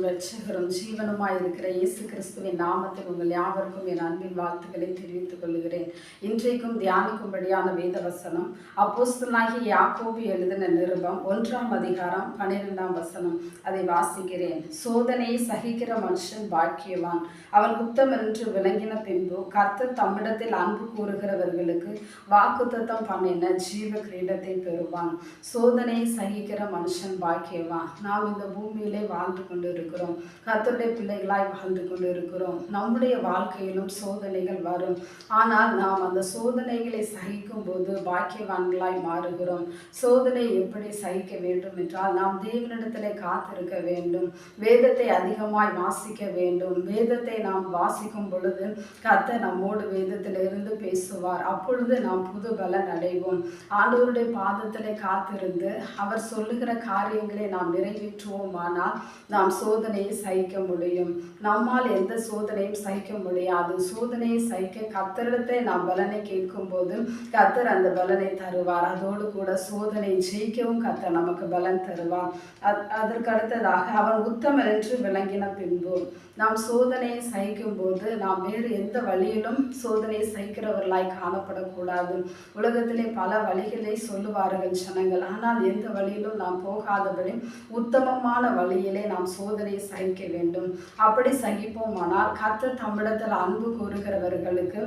மற்றும் இரட்சகரும் ஜீவனுமாய் இருக்கிற இயேசு கிறிஸ்துவின் நாமத்தில் உங்கள் யாவருக்கும் என் அன்பின் வாழ்த்துக்களை தெரிவித்துக் கொள்கிறேன். இன்றைக்கும் தியானிக்கும்படியான வேத வசனம் அப்போஸ்தலனாகிய யாக்கோபு எழுதின நிருபம் 1ஆம் அதிகாரம் 12ஆம் வசனம். அதை வாசிக்கிறேன். சோதனையை சகிக்கிற மனுஷன் பாக்கியவான், அவன் குத்தம் என்று விளங்கின பின்பு கர்த்தர் தம்மிடத்தில் அன்பு கூறுகிறவர்களுக்கு வாக்குத்தத்தம் பண்ணின ஜீவ கிரீடத்தை பெறுவான். சோதனையை சகிக்கிற மனுஷன் பாக்கியவான். நாம் இந்த பூமியிலே வாழ்ந்து கொண்டு இருக்கிறோம். கர்த்தருடைய பிள்ளைகளாய் வாழ்ந்து கொண்டு இருக்கிறோம். நம்முடைய வாழ்க்கையிலும் சோதனைகள் வரும். ஆனால் நாம் அந்த சோதனைகளை சகிக்கும் போது பாக்கியவான்களாய் மாறுகிறோம். சோதனை எப்படி சகிக்க வேண்டும் என்றால் நாம் தேவனிடத்திலே காத்திருக்க வேண்டும். வேதத்தை அதிகமாய் வாசிக்க வேண்டும். வேதத்தை நாம் வாசிக்கும் பொழுது கர்த்தர் நம்மோடு வேதத்திலிருந்து பேசுவார். அப்பொழுது நாம் புது பலன் அடைவோம். ஆண்டவருடைய பாதத்திலே காத்திருந்து அவர் சொல்லுகிற காரியங்களை நாம் நிறைவேற்றுவோமானால் நாம் சோதனையை சகிக்க முடியும். நம்மால் எந்த சோதனையும் சகிக்க முடியாது. சோதனையை சகிக்க கர்த்தரிடத்தை நாம் பலனை கேட்கும் போது கர்த்தர் அந்த பலனை தருவார். அதோடு கூட சோதனை ஜெயிக்கவும் கர்த்தர் நமக்கு பலன் தருவார். அதற்கு அடுத்ததாக அவன் உத்தமன் என்று விளங்கின பின்பு நாம் சோதனையை சகிக்கும் போது நாம் வேறு எந்த வழியிலும் சோதனையை சகிக்கிறவர்களாய் காணப்படக்கூடாது. உலகத்திலே பல வழிகளை சொல்லுவார்கள் ஜனங்கள். ஆனால் எந்த வழியிலும் நாம் போகாதபடி உத்தமமான வழியிலே நாம் சோதனையை சகிக்க வேண்டும். அப்படி சகிப்போமானால் கர்த்தர் தம்மிடத்தில் அன்பு கூறுகிறவர்களுக்கு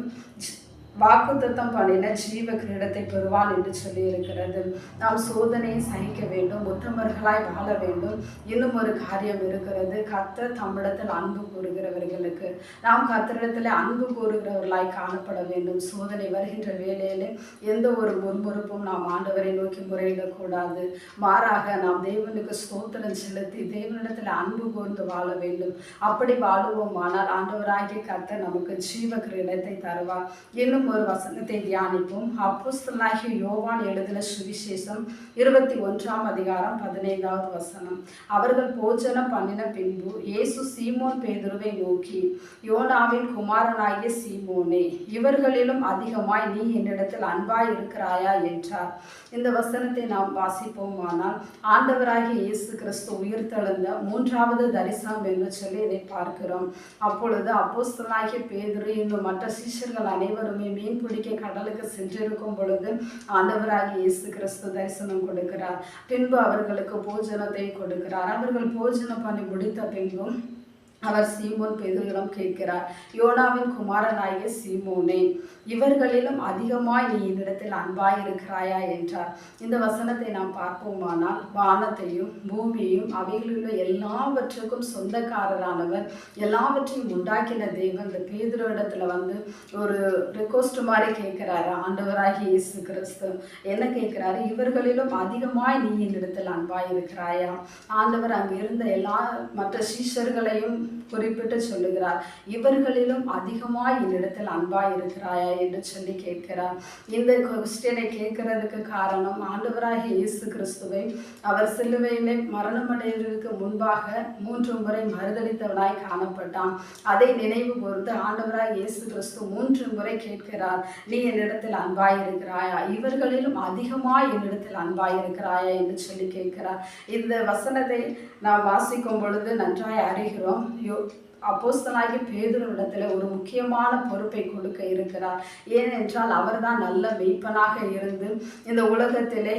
வாக்குத்தத்தம் பண்ணின ஜீவ கிரீடத்தை பெறுவான் என்று சொல்லி இருக்கிறது. நாம் சோதனையை சகிக்க வேண்டும், உத்தமர்களாய் வாழ வேண்டும். இன்னும் ஒரு காரியம் இருக்கிறது. கர்த்தர் தம்மிடத்தில் அன்பு கூறுகிறவர்களுக்கு நாம் கர்த்தரிடத்தில் அன்பு கூறுகிறவர்களாய் காணப்பட வேண்டும். சோதனை வருகின்ற வேளையிலே எந்த ஒரு முன்முறுப்பும் நாம் ஆண்டவரை நோக்கி முறையிடக்கூடாது. மாறாக நாம் தேவனுக்கு ஸ்தோத்திரம் செலுத்தி தேவனிடத்தில் அன்பு கூர்ந்து வாழ வேண்டும். அப்படி வாழுவோமானால் ஆண்டவராகிய கர்த்தர் நமக்கு ஜீவ கிரீடத்தை தருவார். இன்னும் ஒரு வசனத்தை தியானிப்போம். அப்போஸ்தலனாகிய யோவான் எழுதின சுவிசேஷம் 21ஆம் அதிகாரம் 15வது வசனம். அவர்கள் போஜனம் பண்ணின பின்பு இயேசு சீமோன் பேதுருவை நோக்கி, யோனாவின் குமாரனாகிய சீமோனே, இவர்களிலும் அதிகமாய் நீ என்னிடத்தில் அன்பாய் இருக்கிறாயா என்றார். இந்த வசனத்தை நாம் வாசிப்போமானால் ஆண்டவராகிய இயேசு கிறிஸ்து உயிர்த்தெழுந்த 3வது தரிசனம் என்று சொல்லி இதை பார்க்கிறோம். அப்பொழுது அப்போஸ்தலனாகிய பேதுரு இன்னும் மற்ற சீஷர்கள் அனைவருமே மீன் பிடிக்க கடலுக்கு சென்றிருக்கும் பொழுது ஆண்டவராகிய இயேசு கிறிஸ்து தரிசனம் கொடுக்கிறார். பின்பு அவர்களுக்கு போஜனத்தை கொடுக்கிறார். அவர்கள் போஜனம் பண்ணி முடித்த பின்பும் அவர் சீமோன் பேதுருவிடம் கேட்கிறார், யோனாவின் குமாரனாகிய சீமோனே, இவர்களிலும் அதிகமாய் நீ என்னிடத்தில் அன்பாய் இருக்கிறாயா என்றார். இந்த வசனத்தை நாம் பார்ப்போமானால் வானத்தையும் பூமியையும் அவைகளிலுள்ள எல்லாவற்றுக்கும் சொந்தக்காரரானவர், எல்லாவற்றையும் உண்டாக்கின தேவன் இந்த பேதுருவிடத்துல ஒரு ரிக்வெஸ்ட் மாதிரி கேட்கிறாரு. ஆண்டவராகிய இயேசு கிறிஸ்து என்ன கேட்கிறாரு? இவர்களிலும் அதிகமாய் நீ என்னிடத்தில் அன்பாய் இருக்கிறாயா? ஆண்டவர் அங்கு இருந்த எல்லா மற்ற சீஷர்களையும் குறிப்பிட்டு சொல்லுகிறார், இவர்களிலும் அதிகமாய் என்னிடத்தில் அன்பாய் இருக்கிறாயா என்று சொல்லி கேட்கிறார். இந்த கொஸ்டினை கேட்கறதுக்கு காரணம் ஆண்டவராகிய இயேசு கிறிஸ்துவை அவர் சிலுவையிலே மரணமடைவதற்கு முன்பாக 3 முறை மறுதலித்தவனாய் காணப்பட்டான். அதை நினைவு கூர்ந்து ஆண்டவராகிய இயேசு கிறிஸ்து 3 முறை கேட்கிறார், நீ என்னிடத்தில் அன்பாய் இருக்கிறாயா? இவர்களிலும் அதிகமாய் என்னிடத்தில் அன்பாய் இருக்கிறாயா என்று சொல்லி கேட்கிறார். இந்த வசனத்தை நாம் வாசிக்கும் பொழுது நன்றாய் அறிகிறோம். அப்போஸ்தலனாகிய பேதுருவிடத்தில் ஒரு முக்கியமான பொறுப்பை கொடுக்க இருக்கிறார். ஏனென்றால் அவர்தான் நல்ல மெய்ப்பனாக இருந்து இந்த உலகத்திலே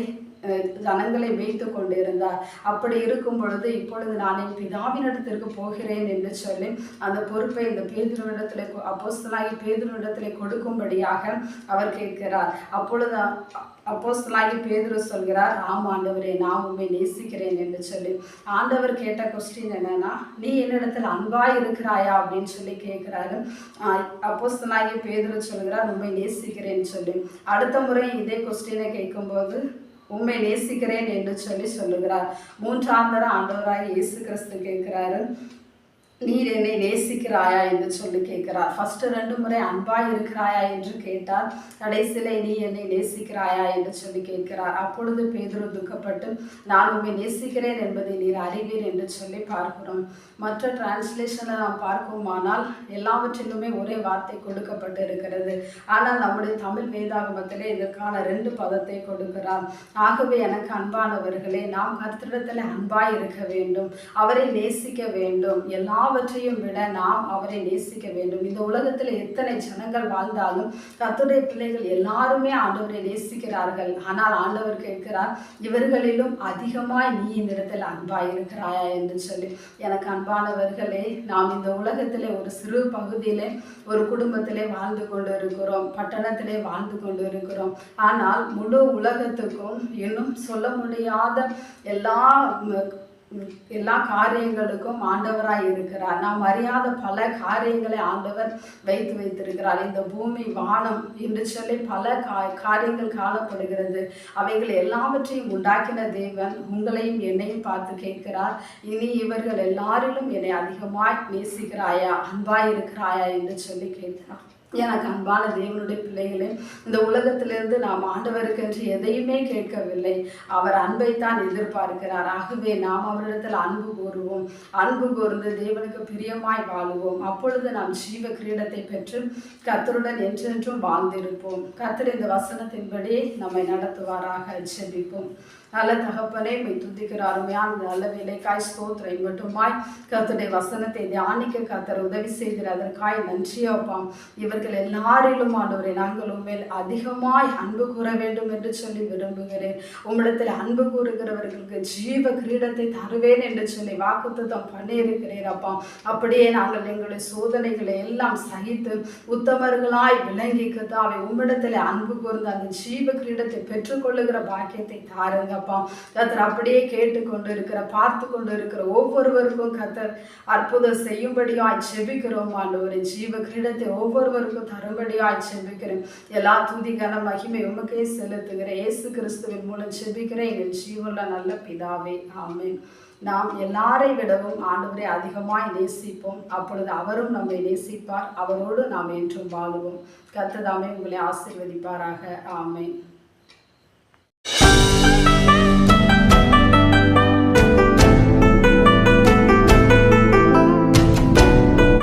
ஜனங்களை மேய்த்து கொண்டிருந்தார். அப்படி இருக்கும் பொழுது இப்பொழுது நான் என் பிதாவினிடத்திற்கு போகிறேன் என்று சொல்லி அந்த பொறுப்பை இந்த பேதுருவிடத்திலே அப்போஸ்தலனாகிய பேதுருவிடத்திலே கொடுக்கும்படியாக அவர் கேட்கிறார். அப்பொழுது அப்போஸ்தலனாகிய பேதுரு சொல்கிறார், ஆம் ஆண்டவரே, நான் உண்மை நேசிக்கிறேன் என்று சொல்லி. ஆண்டவர் கேட்ட கொஸ்டின் என்னன்னா, நீ என்னிடத்தில் அன்பாய் இருக்கிறாயா அப்படின்னு சொல்லி கேட்கிறாரு. அப்போஸ்தலனாகிய பேதுரு சொல்கிறார், உண்மை நேசிக்கிறேன்னு சொல்லி. அடுத்த முறை இதே கொஸ்டினை கேட்கும்போது உண்மை நேசிக்கிறேன் என்று சொல்லி சொல்லுகிறார். 3ஆம் தடவை ஆண்டவராகிய இயேசு கிறிஸ்து கேட்கிறாரு, நீர் என்னை நேசிக்கிறாயா என்று சொல்லி கேட்கிறார். ஃபர்ஸ்ட் 2 முறை அன்பாய் இருக்கிறாயா என்று கேட்டார். கடைசியிலே நீ என்னை நேசிக்கிறாயா என்று சொல்லி கேட்கிறார். அப்பொழுது பேதுரு துக்கப்பட்டு, நான் உம்மை நேசிக்கிறேன் என்பதை நீர் அறிவீர் என்று சொல்லி பார்க்கிறோம். மற்ற டிரான்ஸ்லேஷனில் நாம் பார்க்குமானால் எல்லாவற்றிலுமே ஒரே வார்த்தை கொடுக்கப்பட்டு இருக்கிறது. ஆனால் நம்முடைய தமிழ் வேதாகமத்திலே இதற்கான 2 பதத்தை கொடுக்கிறார். ஆகவே எனக்கு அன்பானவர்களே, நாம் கர்த்தரிடத்தில் அன்பாய் இருக்க வேண்டும், அவரை நேசிக்க வேண்டும். எல்லாவற்றையும் விட நாம் அவரை நேசிக்க வேண்டும். இந்த உலகத்தில் எத்தனை ஜனங்கள் வாழ்ந்தாலும் கர்த்தருடைய பிள்ளைகள் எல்லாருமே ஆண்டவரை நேசிக்கிறார்கள். ஆனால் ஆண்டவர் கேட்கிறார், இவர்களிலும் அதிகமாய் நீ இந்த இடத்தில் அன்பாய் இருக்கிறாயா என்று சொல்லி. எனக்கு அன்பானவர்களே, நாம் இந்த உலகத்திலே ஒரு சிறு பகுதியிலே ஒரு குடும்பத்திலே வாழ்ந்து கொண்டு இருக்கிறோம், பட்டணத்திலே வாழ்ந்து கொண்டு இருக்கிறோம். ஆனால் முழு உலகத்துக்கும் இன்னும் சொல்ல முடியாத எல்லா காரியங்களுக்கும் ஆண்டவராய் இருக்கிறார். நாம் அறியாத பல காரியங்களை ஆண்டவர் வைத்திருக்கிறார். இந்த பூமி, வானம் என்று சொல்லி பல காரியங்கள் காணப்படுகிறது. அவைகள் எல்லாவற்றையும் உண்டாக்கின தேவன் உங்களையும் என்னையும் பார்த்து கேட்கிறார், இனி இவர்கள் எல்லாரிலும் என்னை அதிகமாய் நேசிக்கிறாயா, அன்பாய் இருக்கிறாயா என்று சொல்லி கேட்கிறார். எனக்கு அன்பான தேவனுடைய பிள்ளைகளே, இந்த உலகத்திலிருந்து நாம் ஆண்டவருக்கென்று எதையுமே கேட்கவில்லை. அவர் அன்பைத்தான் எதிர்பார்க்கிறார். ஆகவே நாம் அவரிடத்தில் அன்பு கூறுவோம், அன்பு கூர்ந்து தேவனுக்கு பிரியமாய் வாழுவோம். அப்பொழுது நாம் ஜீவ கிரீடத்தை பெற்று கர்த்தருடன் என்றென்றும் வாழ்ந்திருப்போம். கர்த்தர் இந்த வசனத்தின்படி நம்மை நடத்துவாராக. ஜெபிப்போம். நல்ல தகப்பனே, துதிக்கிற அருமையான நல்ல வேலைக்காய் ஸ்தோத்திரம். மட்டுமாய் கர்த்தருடைய வசனத்தை தியானிக்க கர்த்தர் உதவி செய்கிற அதற்காய் நன்றியாப்பாம். இவர்கள் எல்லாரிலும் ஆண்டவரே, நாங்கள் உண்மையில் அதிகமாய் அன்பு கூற வேண்டும் என்று சொல்லி விரும்புகிறேன். உம்மிடத்தில் அன்பு கூறுகிறவர்களுக்கு ஜீவ கிரீடத்தை தருவேன் என்று சொல்லி வாக்குத்தத்தம் பண்ணியிருக்கிறேன் அப்பா. அப்படியே நாங்கள் எங்களுடைய சோதனைகளை எல்லாம் சகித்து உத்தமர்களாய் விளங்கிக்கத்தான் அவை உம்மிடத்தில் அன்பு கூர்ந்து அந்த ஜீவ கிரீடத்தை பெற்றுக்கொள்ளுகிற பாக்கியத்தை தாருங்க அப்பா. கர்த்தர் அப்படியே கேட்டுக்கொண்டு இருக்கிற, பார்த்து கொண்டு இருக்கிற ஒவ்வொருவருக்கும் கர்த்தர் அற்புதம் செய்யும்படியாய் செபிக்கிறோம் ஆண்டவரே. ஜீவ கிரீடத்தை ஒவ்வொருவருக்கும் தரும்படியாய் செபிக்கிறேன். எல்லா துதி கன மகிமை உமக்கே செலுத்துகிறேன். இயேசு கிறிஸ்துவின் மூலம் செபிக்கிறேன் என் ஜீவனுள்ள நல்ல பிதாவே, ஆமென். நாம் எல்லாரை விடவும் ஆண்டவரை அதிகமாய் நேசிப்போம். அப்பொழுது அவரும் நம்மை நேசிப்பார். அவரோடு நாம் என்றும் வாழுவோம். கர்த்தர் தாமே உங்களை ஆசீர்வதிப்பாராக. ஆமென்.